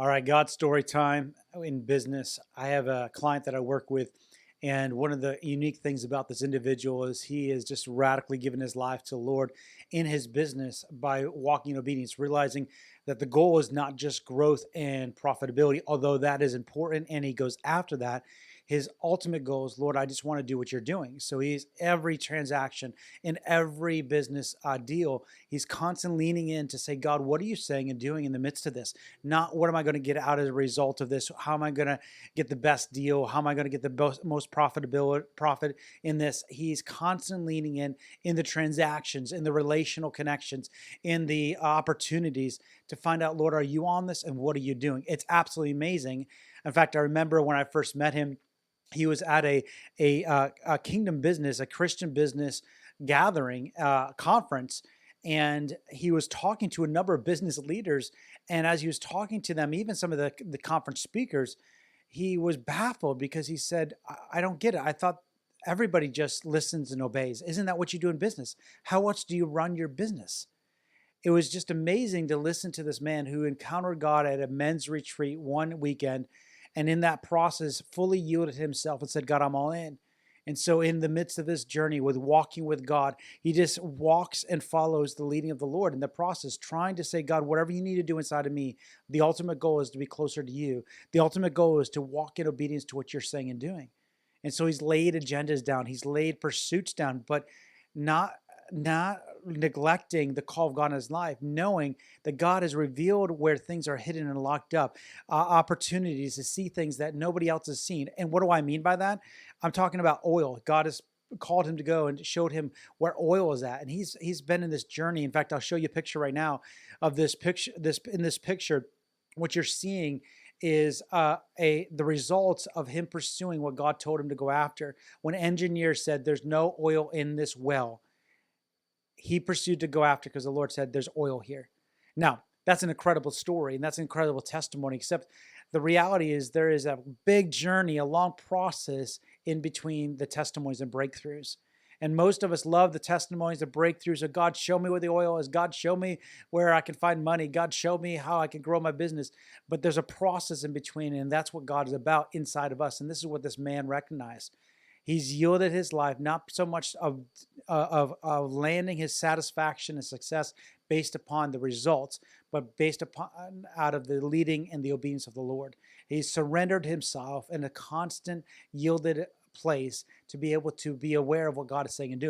All right, God story time in business. I have a client that I work with, and one of the unique things about this individual is he has just radically given his life to the Lord in his business by walking in obedience, realizing that the goal is not just growth and profitability, although that is important and he goes after that. His ultimate goal is, Lord, I just want to do what you're doing. So he's every transaction in every business deal, he's constantly leaning in to say, God, what are you saying and doing in the midst of this? Not what am I going to get out as a result of this? How am I going to get the best deal? How am I going to get the most profitability profit in this? He's constantly leaning in the transactions, in the relational connections, in the opportunities to find out, Lord, are you on this and what are you doing? It's absolutely amazing. In fact, I remember when I first met him, he was at a kingdom business, a Christian business gathering conference, and he was talking to a number of business leaders. And as he was talking to them, even some of the conference speakers, he was baffled because he said, I don't get it. I thought everybody just listens and obeys. Isn't that what you do in business? How much do you run your business? It was just amazing to listen to this man who encountered God at a men's retreat one weekend, and in that process fully yielded himself and said, God, I'm all in. And so in the midst of this journey with walking with God, he just walks and follows the leading of the Lord in the process, trying to say, God, whatever you need to do inside of me, the ultimate goal is to be closer to you. The ultimate goal is to walk in obedience to what you're saying and doing. And so he's laid agendas down, he's laid pursuits down, but not not neglecting the call of God in his life, knowing that God has revealed where things are hidden and locked up, opportunities to see things that nobody else has seen. And what do I mean by that? I'm talking about oil. God has called him to go and showed him where oil is at, and he's been in this journey. In fact, I'll show you a picture right now of this picture. This picture, what you're seeing is a the results of him pursuing what God told him to go after. When engineers said there's no oil in this well, he pursued to go after because the Lord said, there's oil here. Now, that's an incredible story and that's an incredible testimony, except the reality is there is a big journey, a long process in between the testimonies and breakthroughs. And most of us love the testimonies, the breakthroughs of God, show me where the oil is. God, show me where I can find money. God, show me how I can grow my business. But there's a process in between, and that's what God is about inside of us. And this is what this man recognized. He's yielded his life not so much of landing his satisfaction and success based upon the results, but based upon out of the leading and the obedience of the Lord. He surrendered himself in a constant yielded place to be able to be aware of what God is saying and doing.